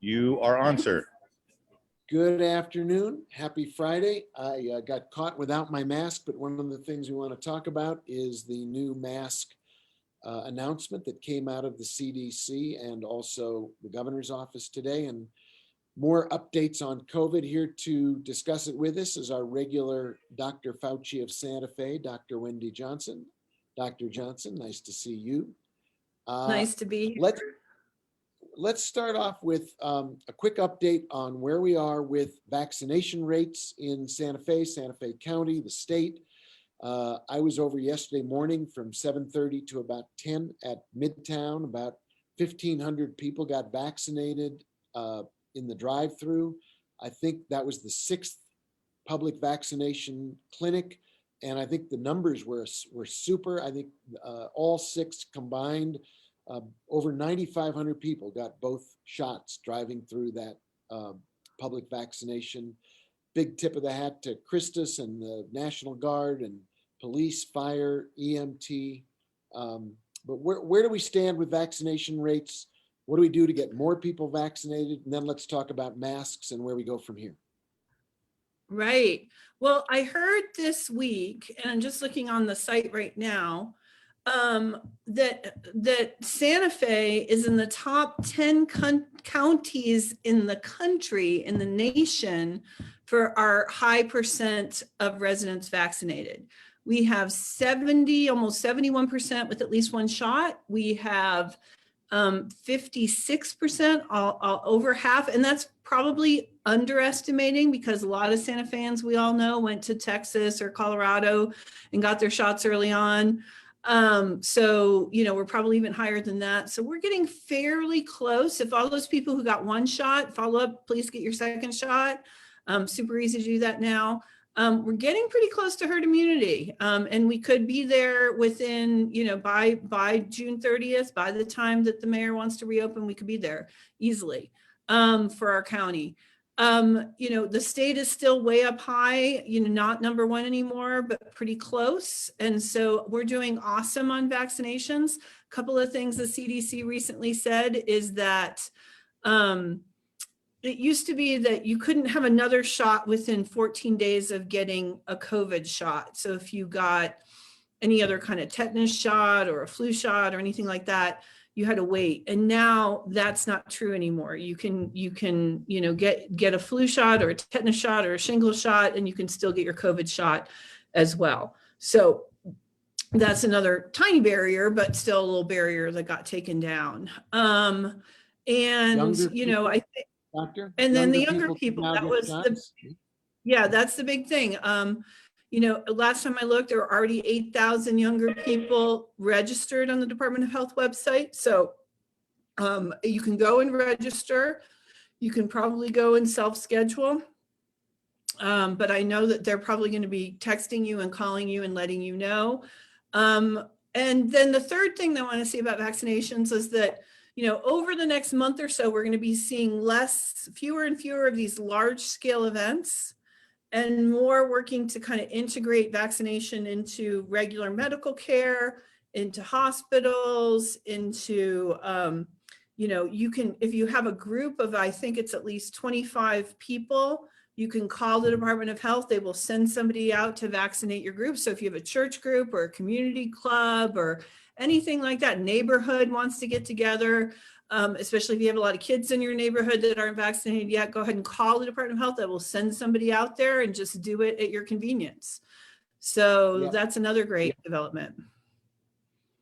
You are on, sir. Good afternoon. Happy Friday. I got caught without my mask, but one of the things we want to talk about is the new mask announcement that came out of the CDC and also the governor's office today, and more updates on COVID. Here to discuss it with us is our regular Dr. Fauci of Santa Fe, Dr. Wendy Johnson. Dr. Johnson, nice to see you. Nice to be here. Let's start off with a quick update on where we are with vaccination rates in Santa Fe County, the state. I was over yesterday morning from 7:30 to about 10 at Midtown. About 1,500 people got vaccinated in the drive-through. I think that was the 6th public vaccination clinic, and I think the numbers were super. I think all 6 combined, over 9,500 people got both shots driving through that public vaccination. Big tip of the hat to Christus and the National Guard and police, fire, EMT. But where do we stand with vaccination rates? What do we do to get more people vaccinated? And then let's talk about masks and where we go from here. Right. Well, I heard this week, and I'm just looking on the site right now, that Santa Fe is in the top 10 counties in the country, in the nation, for our high percent of residents vaccinated. We have 70, almost 71% with at least one shot. We have 56%, over half, and that's probably underestimating because a lot of Santa Feans, we all know, went to Texas or Colorado and got their shots early on. So, we're probably even higher than that. So we're getting fairly close. If all those people who got one shot follow up, please get your second shot. Super easy to do that now. We're getting pretty close to herd immunity. And we could be there within, by June 30th, by the time that the mayor wants to reopen, we could be there easily for our county. The state is still way up high, not number one anymore, but pretty close. And so we're doing awesome on vaccinations. A couple of things the CDC recently said is that it used to be that you couldn't have another shot within 14 days of getting a COVID shot. So if you got any other kind of tetanus shot or a flu shot or anything like that, you had to wait. And now that's not true anymore. You can get a flu shot or a tetanus shot or a shingles shot, and you can still get your COVID shot as well. So that's another tiny barrier, but still a little barrier that got taken down. I think, Doctor? And then the younger people, that was that's the big thing. Last time I looked, there were already 8,000 younger people registered on the Department of Health website. So you can go and register. You can probably go and self-schedule. But I know that they're probably going to be texting you and calling you and letting you know. And then the third thing that I want to say about vaccinations is that over the next month or so, we're going to be seeing fewer and fewer of these large scale events and more working to kind of integrate vaccination into regular medical care, into hospitals, into, you can, if you have a group of, I think it's at least 25 people, you can call the Department of Health. They will send somebody out to vaccinate your group. So if you have a church group or a community club or anything like that, neighborhood wants to get together, especially if you have a lot of kids in your neighborhood that aren't vaccinated yet, go ahead and call the Department of Health. That will send somebody out there and just do it at your convenience. So that's another great development.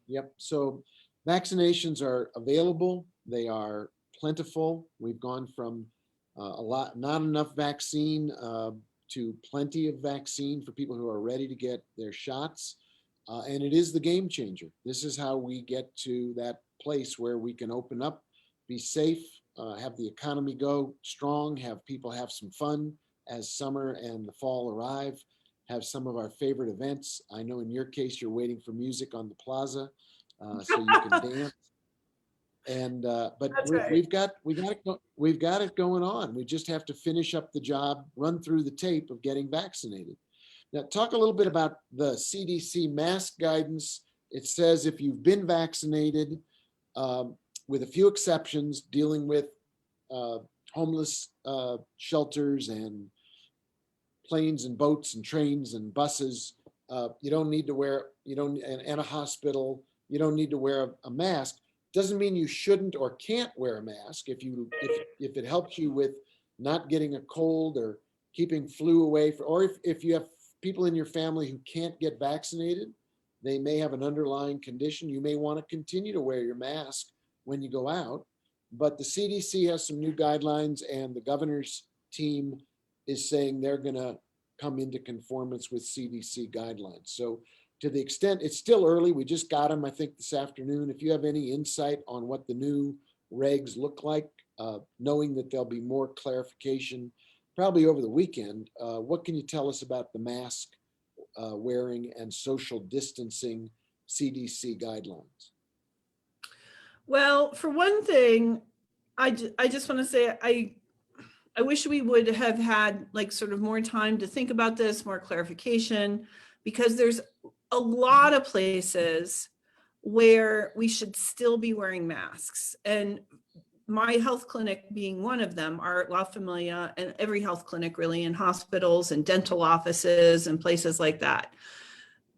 Yep. So vaccinations are available. They are plentiful. We've gone from not enough vaccine to plenty of vaccine for people who are ready to get their shots. And it is the game changer. This is how we get to that place where we can open up, be safe, have the economy go strong, have people have some fun as summer and the fall arrive, have some of our favorite events. I know in your case, you're waiting for music on the plaza so you can dance. And but we've got it going on. We just have to finish up the job, run through the tape of getting vaccinated. Now, talk a little bit about the CDC Mass Guidance. It says if you've been vaccinated, with a few exceptions, dealing with homeless shelters and planes and boats and trains and buses. You don't need to wear, and a hospital, you don't need to wear a mask. Doesn't mean you shouldn't or can't wear a mask if it helps you with not getting a cold or keeping flu away, or if you have people in your family who can't get vaccinated, they may have an underlying condition. You may want to continue to wear your mask when you go out. But the CDC has some new guidelines, and the governor's team is saying they're going to come into conformance with CDC guidelines. So to the extent, it's still early, we just got them, I think, this afternoon. If you have any insight on what the new regs look like, knowing that there'll be more clarification probably over the weekend, what can you tell us about the mask wearing and social distancing CDC guidelines? Well, for one thing, I just want to say I wish we would have had like sort of more time to think about this, more clarification, because there's a lot of places where we should still be wearing masks. And my health clinic being one of them, our La Familia, and every health clinic really, in hospitals and dental offices and places like that.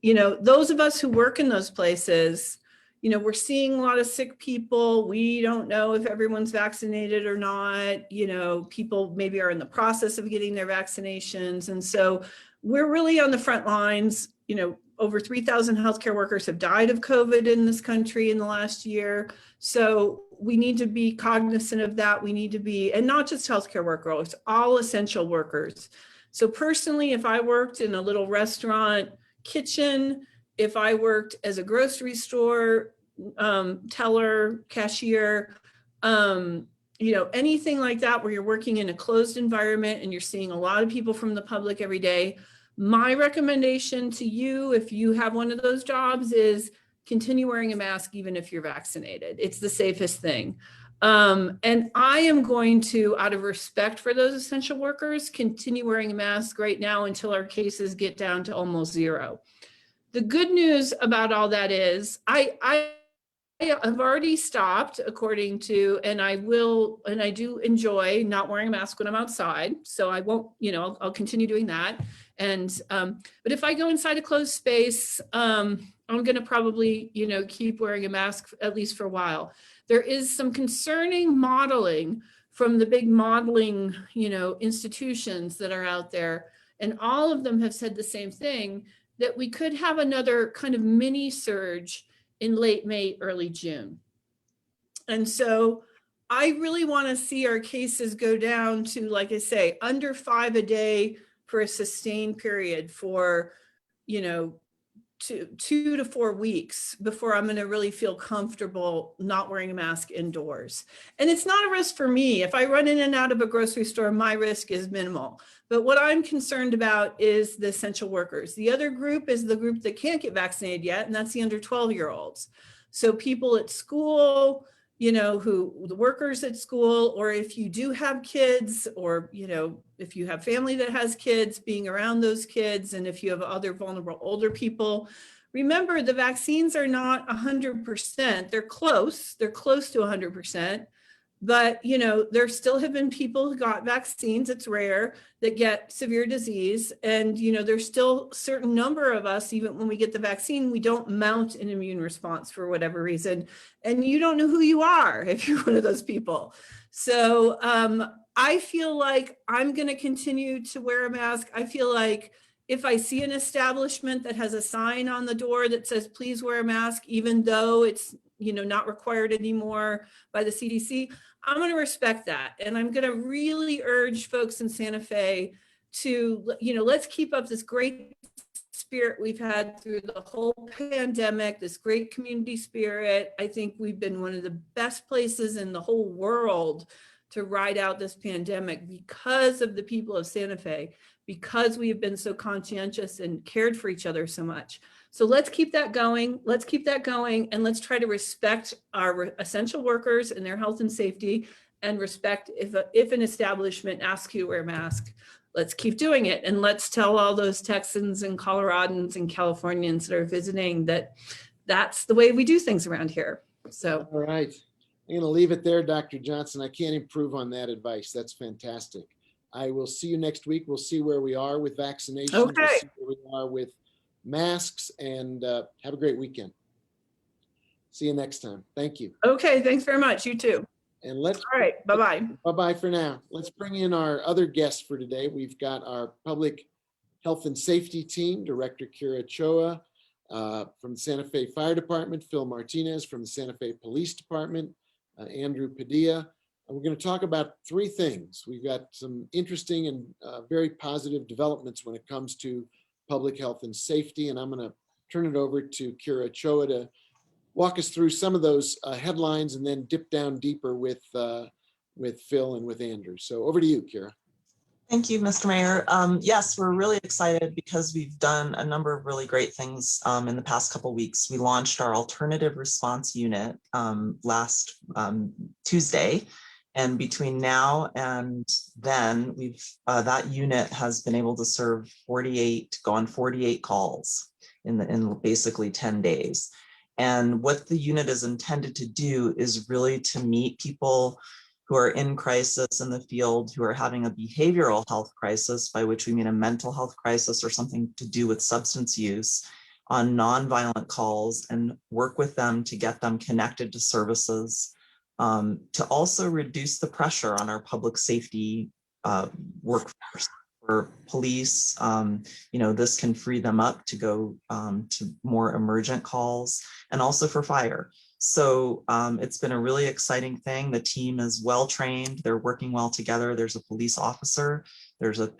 Those of us who work in those places, we're seeing a lot of sick people. We don't know if everyone's vaccinated or not. People maybe are in the process of getting their vaccinations. And so we're really on the front lines. Over 3,000 healthcare workers have died of COVID in this country in the last year. So we need to be cognizant of that. We need to be, and not just healthcare workers, all essential workers. So personally, if I worked in a little restaurant kitchen, if I worked as a grocery store teller, cashier, anything like that, where you're working in a closed environment and you're seeing a lot of people from the public every day, my recommendation to you, if you have one of those jobs, is continue wearing a mask even if you're vaccinated. It's the safest thing. And I am going to, out of respect for those essential workers, continue wearing a mask right now until our cases get down to almost zero. The good news about all that is I have already stopped, according to, and I do enjoy not wearing a mask when I'm outside. So I won't, I'll continue doing that. And, but if I go inside a closed space, I'm going to probably, keep wearing a mask at least for a while. There is some concerning modeling from the big modeling, institutions that are out there. And all of them have said the same thing, that we could have another kind of mini surge in late May, early June. And so I really want to see our cases go down to, like I say, under 5 a day for a sustained period for, 2 to 4 weeks before I'm going to really feel comfortable not wearing a mask indoors. And it's not a risk for me. If I run in and out of a grocery store, my risk is minimal. But what I'm concerned about is the essential workers. The other group is the group that can't get vaccinated yet, and that's the under 12-year-olds. So people at school, the workers at school, or if you do have kids, or, if you have family that has kids, being around those kids, and if you have other vulnerable older people, remember the vaccines are not 100%. They're close to 100%. But, there still have been people who got vaccines, it's rare, that get severe disease. And, there's still a certain number of us, even when we get the vaccine, we don't mount an immune response for whatever reason. And you don't know who you are if you're one of those people. So I feel like I'm going to continue to wear a mask. I feel like if I see an establishment that has a sign on the door that says, please wear a mask, even though it's, not required anymore by the CDC, I'm going to respect that. And I'm going to really urge folks in Santa Fe to, let's keep up this great spirit we've had through the whole pandemic, this great community spirit. I think we've been one of the best places in the whole world to ride out this pandemic because of the people of Santa Fe, because we have been so conscientious and cared for each other so much. So let's keep that going. Let's keep that going. And let's try to respect our essential workers and their health and safety, and respect if an establishment asks you to wear a mask, let's keep doing it. And let's tell all those Texans and Coloradans and Californians that are visiting that that's the way we do things around here. So. All right. I'm going to leave it there, Dr. Johnson. I can't improve on that advice. That's fantastic. I will see you next week. We'll see where we are with vaccinations. We'll Okay. see where we are with masks, and have a great weekend. See you next time. Thank you. Okay, thanks very much. You too. And let's, all right, bye-bye. Bye-bye for now. Let's bring in our other guests for today. We've got our public health and safety team, Director Kira Choa from the Santa Fe Fire Department, Phil Martinez from the Santa Fe Police Department, Andrew Padilla. And we're going to talk about three things. We've got some interesting and very positive developments when it comes to public health and safety. And I'm going to turn it over to Kira Choa to walk us through some of those headlines and then dip down deeper with Phil and with Andrew. So over to you, Kira. Thank you, Mr. Mayor. Yes, we're really excited because we've done a number of really great things in the past couple of weeks. We launched our alternative response unit last Tuesday. And between now and then, that unit has been able to serve 48 calls in basically 10 days. And what the unit is intended to do is really to meet people who are in crisis in the field, who are having a behavioral health crisis, by which we mean a mental health crisis or something to do with substance use, on nonviolent calls, and work with them to get them connected to services, to also reduce the pressure on our public safety workforce. For police, this can free them up to go to more emergent calls, and also for fire. So it's been a really exciting thing. The team is well trained. They're working well together. There's a police officer, there's a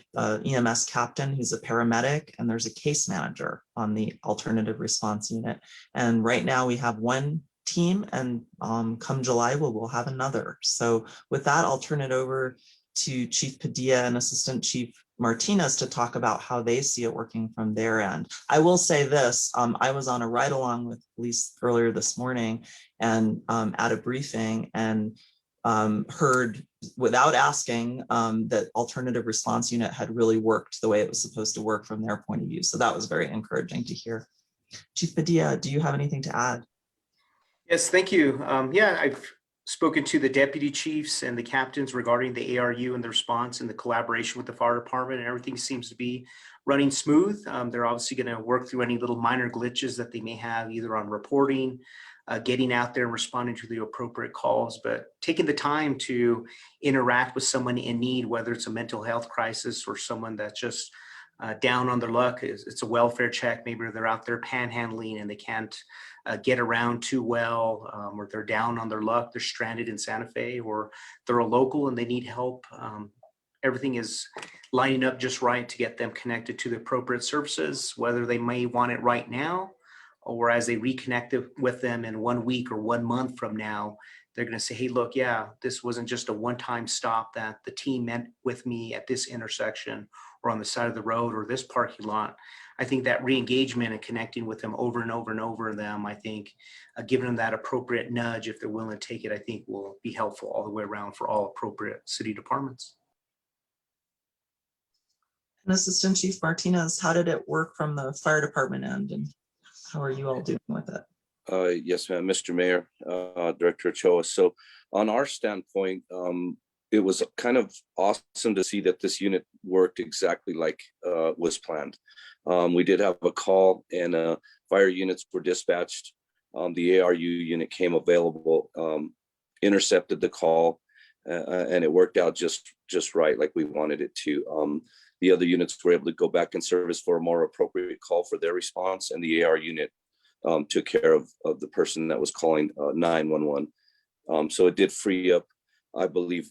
EMS captain who's a paramedic, and there's a case manager on the alternative response unit. And right now we have one team, and come July, we'll have another. So with that, I'll turn it over to Chief Padilla and Assistant Chief Martinez to talk about how they see it working from their end. I will say this, I was on a ride along with police earlier this morning and at a briefing, and heard without asking that alternative response unit had really worked the way it was supposed to work from their point of view. So that was very encouraging to hear. Chief Padilla, do you have anything to add? Yes, thank you. Yeah, I've spoken to the deputy chiefs and the captains regarding the ARU and the response and the collaboration with the fire department, and everything seems to be running smooth. They're obviously going to work through any little minor glitches that they may have, either on reporting, getting out there and responding to the appropriate calls, but taking the time to interact with someone in need, whether it's a mental health crisis or someone that's just down on their luck. It's a welfare check. Maybe they're out there panhandling and they can't get around too well, or they're down on their luck, they're stranded in Santa Fe, or they're a local and they need help. Everything is lining up just right to get them connected to the appropriate services, whether they may want it right now, or as they reconnect with them in 1 week or 1 month from now, they're going to say, hey, look, yeah, this wasn't just a one-time stop that the team met with me at this intersection or on the side of the road or this parking lot. I think that re-engagement and connecting with them over and over and over them, I think giving them that appropriate nudge, if they're willing to take it, I think will be helpful all the way around for all appropriate city departments. And Assistant Chief Martinez, how did it work from the fire department end, and how are you all doing with it? Yes, ma'am, Mr. Mayor, Director Choa. So on our standpoint, it was kind of awesome to see that this unit worked exactly like was planned. We did have a call, and fire units were dispatched. The ARU unit came available, intercepted the call, and it worked out just right, like we wanted it to. The other units were able to go back in service for a more appropriate call for their response, and the AR unit took care of the person that was calling 911. So it did free up, I believe,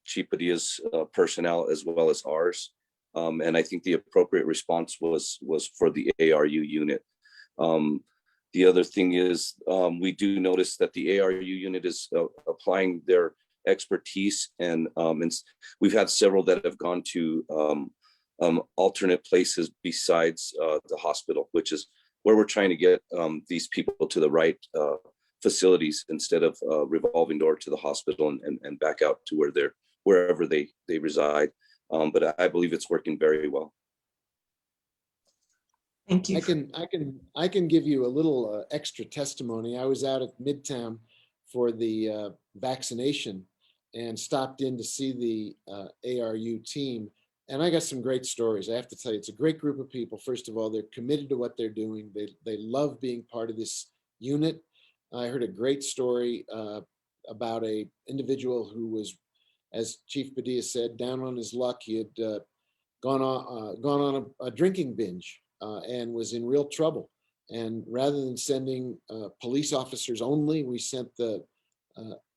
Chief Padilla's personnel as well as ours. And I think the appropriate response was for the ARU unit. The other thing is we do notice that the ARU unit is applying their expertise, and we've had several that have gone to alternate places besides the hospital, which is where we're trying to get these people to the right facilities instead of revolving door to the hospital and back out to wherever they reside. But I believe it's working very well. Thank you. I can give you a little extra testimony. I was out at Midtown for the vaccination and stopped in to see the ARU team. And I got some great stories. I have to tell you, it's a great group of people. First of all, they're committed to what they're doing. They love being part of this unit. I heard a great story about a individual who was, as Chief Padilla said, down on his luck. He had gone on a drinking binge and was in real trouble. And rather than sending police officers only, we sent the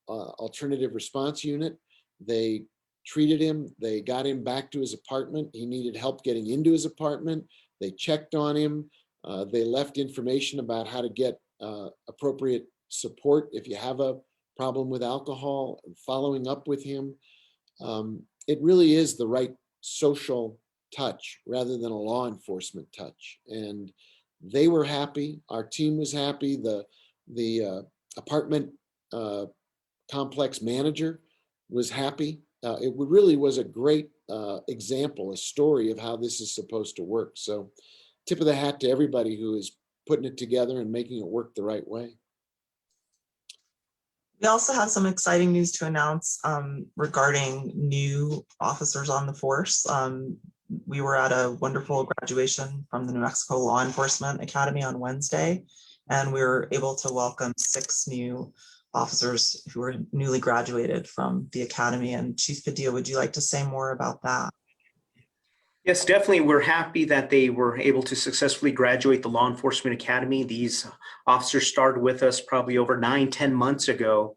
alternative response unit. They treated him. They got him back to his apartment. He needed help getting into his apartment. They checked on him. They left information about how to get appropriate support if you have a problem with alcohol, and following up with him. It really is the right social touch rather than a law enforcement touch. And they were happy. Our team was happy. The apartment complex manager was happy. It really was a great example, a story of how this is supposed to work. So tip of the hat to everybody who is putting it together and making it work the right way. We also have some exciting news to announce regarding new officers on the force. We were at a wonderful graduation from the New Mexico Law Enforcement Academy on Wednesday, and we were able to welcome 6 new officers who were newly graduated from the academy. And Chief Padilla, would you like to say more about that? Yes, definitely. We're happy that they were able to successfully graduate the Law Enforcement Academy. These officers started with us probably over 9-10 months ago,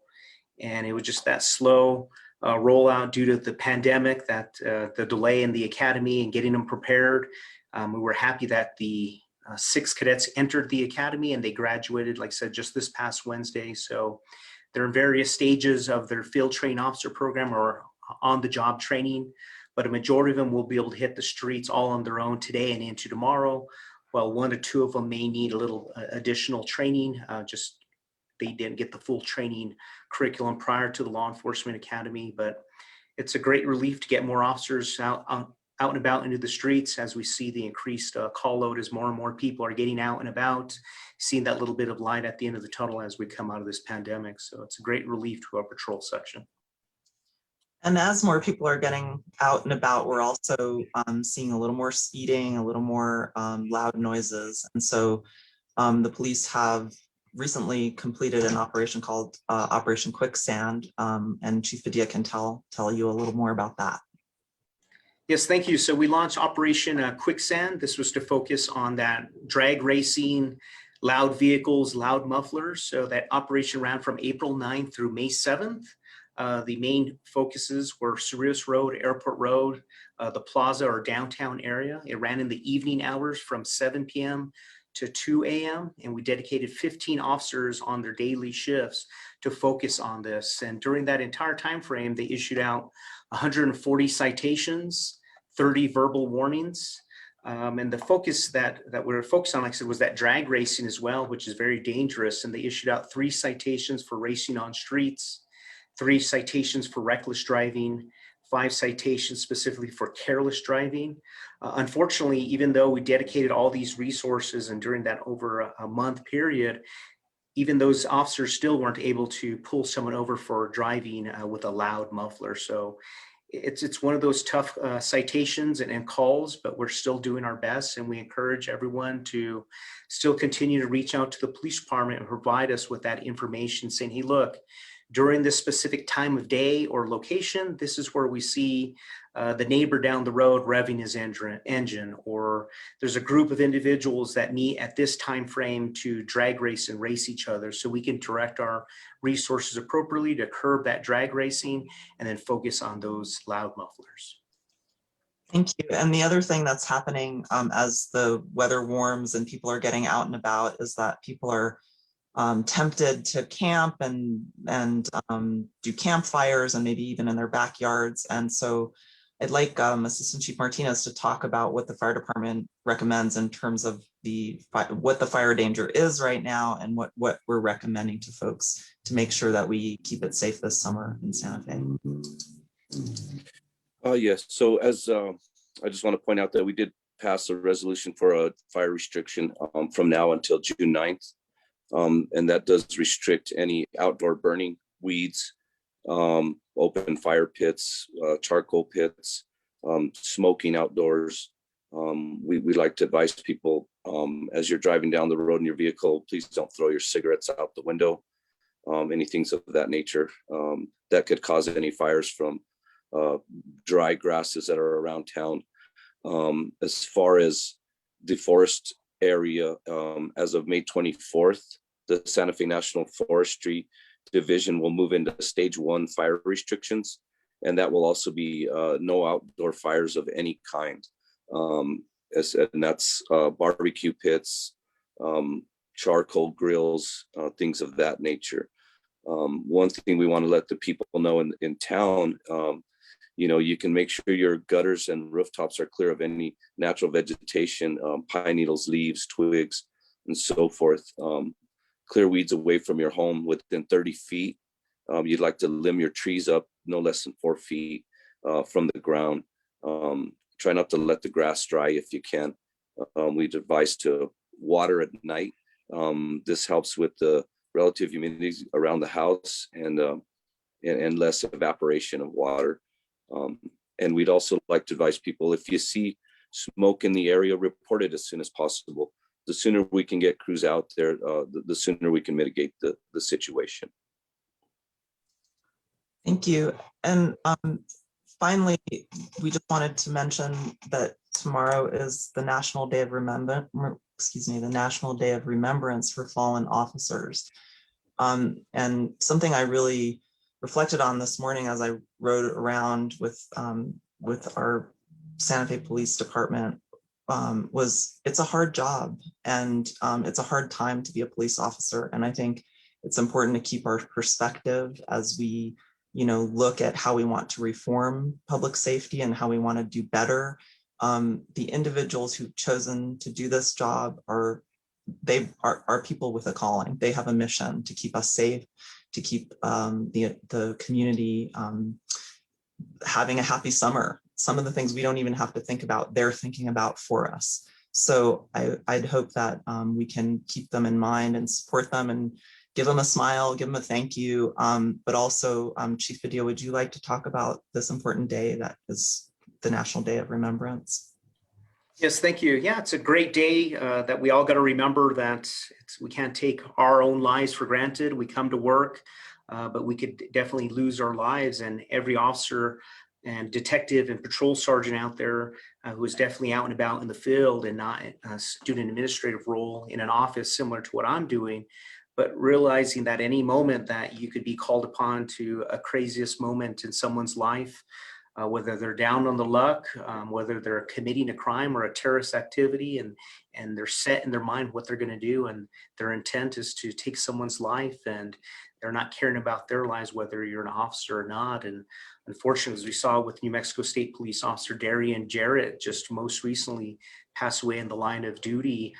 and it was just that slow rollout due to the pandemic, that the delay in the academy and getting them prepared. We were happy that the 6 cadets entered the academy and they graduated, like I said, just this past Wednesday. So they're in various stages of their field training officer program or on-the-job training, but a majority of them will be able to hit the streets all on their own today and into tomorrow, while 1 or 2 of them may need a little additional training. Just they didn't get the full training curriculum prior to the Law Enforcement Academy, but it's a great relief to get more officers out and about into the streets as we see the increased call load as more and more people are getting out and about, seeing that little bit of light at the end of the tunnel as we come out of this pandemic. So it's a great relief to our patrol section. And as more people are getting out and about, we're also seeing a little more speeding, a little more loud noises. And so the police have recently completed an operation called Operation Quicksand, and Chief Padilla can tell you a little more about that. Yes, thank you. So we launched Operation Quicksand. This was to focus on that drag racing, loud vehicles, loud mufflers. So that operation ran from April 9th through May 7th. The main focuses were Cerritos Road, Airport Road, the plaza or downtown area. It ran in the evening hours from 7 p.m. to 2 a.m. And we dedicated 15 officers on their daily shifts to focus on this. And during that entire time frame, they issued out 140 citations, 30 verbal warnings. And the focus that we were focused on, like I said, was that drag racing as well, which is very dangerous. And they issued out 3 citations for racing on streets, 3 citations for reckless driving, 5 citations specifically for careless driving. Unfortunately, even though we dedicated all these resources and during that over a month period, even those officers still weren't able to pull someone over for driving with a loud muffler. So it's one of those tough citations and calls, but we're still doing our best. And we encourage everyone to still continue to reach out to the police department and provide us with that information saying, hey, look, during this specific time of day or location, this is where we see the neighbor down the road revving his engine, or there's a group of individuals that meet at this time frame to drag race and race each other, so we can direct our resources appropriately to curb that drag racing and then focus on those loud mufflers. Thank you. And the other thing that's happening as the weather warms and people are getting out and about is that people are tempted to camp and do campfires and maybe even in their backyards. And so I'd like Assistant Chief Martinez to talk about what the fire department recommends in terms of what the fire danger is right now and what we're recommending to folks to make sure that we keep it safe this summer in Santa Fe. Yes. So as I just want to point out that we did pass a resolution for a fire restriction from now until June 9th. And that does restrict any outdoor burning, weeds, open fire pits, charcoal pits, smoking outdoors. We like to advise people, as you're driving down the road in your vehicle, please don't throw your cigarettes out the window, any things of that nature that could cause any fires from dry grasses that are around town. As far as the forest area, as of May 24th, the Santa Fe National Forestry Division will move into stage 1 fire restrictions, and that will also be no outdoor fires of any kind. And that's barbecue pits, charcoal grills, things of that nature. One thing we want to let the people know in town, you can make sure your gutters and rooftops are clear of any natural vegetation, pine needles, leaves, twigs, and so forth. Clear weeds away from your home within 30 feet. You'd like to limb your trees up no less than 4 feet from the ground. Try not to let the grass dry if you can. We'd advise to water at night. This helps with the relative humidity around the house and less evaporation of water. And we'd also like to advise people, if you see smoke in the area, report it as soon as possible. The sooner we can get crews out there, the sooner we can mitigate the situation. Thank you. And finally, we just wanted to mention that tomorrow is the National Day of the National Day of Remembrance for fallen officers. And something I really reflected on this morning as I rode around with our Santa Fe Police Department was it's a hard job, and it's a hard time to be a police officer. And I think it's important to keep our perspective as we look at how we want to reform public safety and how we want to do better. The individuals who've chosen to do this job are people with a calling. They have a mission to keep us safe, to keep the community having a happy summer. Some of the things we don't even have to think about, they're thinking about for us. So I'd hope that we can keep them in mind and support them and give them a smile, give them a thank you. But also, Chief Padilla, would you like to talk about this important day that is the National Day of Remembrance? Yes, thank you. Yeah, it's a great day that we all got to remember that we can't take our own lives for granted. We come to work, but we could definitely lose our lives. And every officer and detective and patrol sergeant out there who is definitely out and about in the field and not doing an administrative role in an office similar to what I'm doing, but realizing that any moment that you could be called upon to a craziest moment in someone's life, whether they're down on the luck, whether they're committing a crime or a terrorist activity, and they're set in their mind what they're going to do, and their intent is to take someone's life, and they're not caring about their lives, whether you're an officer or not. And unfortunately, as we saw with New Mexico State Police Officer Darian Jarrett, just most recently passed away in the line of duty.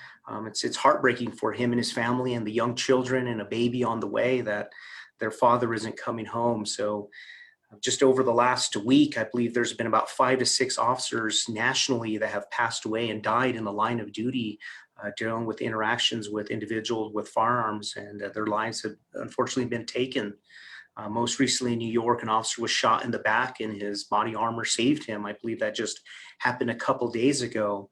It's heartbreaking for him and his family and the young children and a baby on the way that their father isn't coming home. So just over the last week, I believe there's been about 5 to 6 officers nationally that have passed away and died in the line of duty, dealing with interactions with individuals with firearms, and their lives have unfortunately been taken. Most recently in New York, an officer was shot in the back and his body armor saved him. I believe that just happened a couple days ago.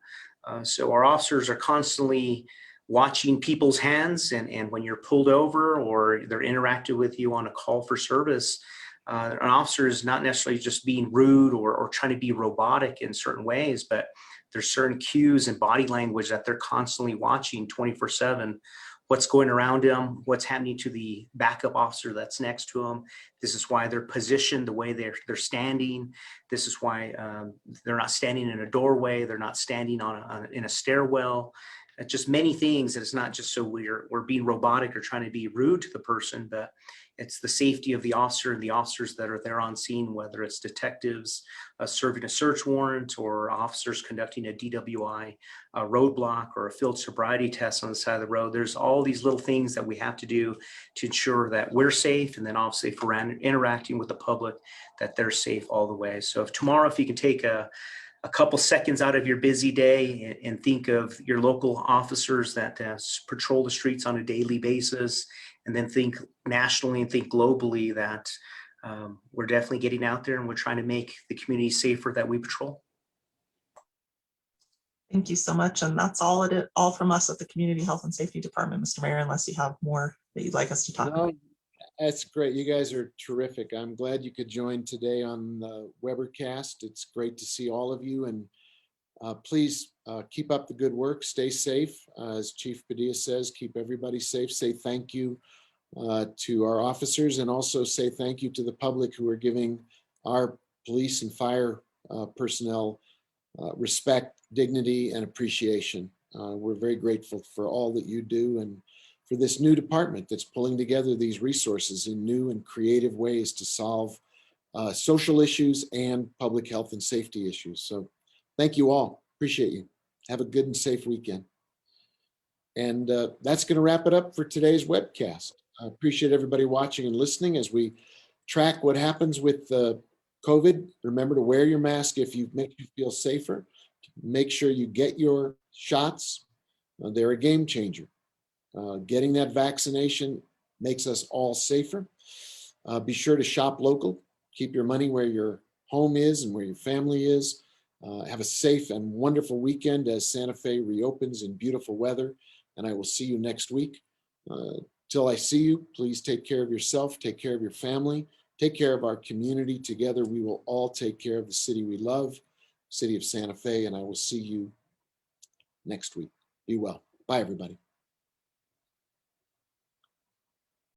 So our officers are constantly watching people's hands, and when you're pulled over or they're interacted with you on a call for service, an officer is not necessarily just being rude or trying to be robotic in certain ways, but there's certain cues and body language that they're constantly watching 24/7. What's going around them, what's happening to the backup officer that's next to them. This is why they're positioned the way they're standing. This is why they're not standing in a doorway. They're not standing in a stairwell. Just many things. It's not just so we're being robotic or trying to be rude to the person, but it's the safety of the officer and the officers that are there on scene, whether it's detectives serving a search warrant or officers conducting a DWI roadblock or a field sobriety test on the side of the road. There's all these little things that we have to do to ensure that we're safe, and then obviously if we're interacting with the public, that they're safe all the way. So if tomorrow, if you can take a a couple seconds out of your busy day and think of your local officers that patrol the streets on a daily basis, and then think nationally and think globally that we're definitely getting out there and we're trying to make the community safer that we patrol. Thank you so much. And that's all from us at the Community Health and Safety Department, Mr. Mayor, unless you have more that you'd like us to talk about. That's great. You guys are terrific. I'm glad you could join today on the WebberCast. It's great to see all of you, and please keep up the good work. Stay safe. As Chief Padilla says, keep everybody safe. Say thank you to our officers, and also say thank you to the public who are giving our police and fire personnel respect, dignity, and appreciation. We're very grateful for all that you do, and for this new department that's pulling together these resources in new and creative ways to solve social issues and public health and safety issues. So thank you all. Appreciate you. Have a good and safe weekend. And that's going to wrap it up for today's webcast. I appreciate everybody watching and listening as we track what happens with COVID. Remember to wear your mask if you make you feel safer. Make sure you get your shots. They're a game changer. Getting that vaccination makes us all safer. Be sure to shop local. Keep your money where your home is and where your family is. Have a safe and wonderful weekend as Santa Fe reopens in beautiful weather. And I will see you next week. Till I see you, please take care of yourself, take care of your family, take care of our community. Together, we will all take care of the city we love, city of Santa Fe, and I will see you next week. Be well. Bye, everybody.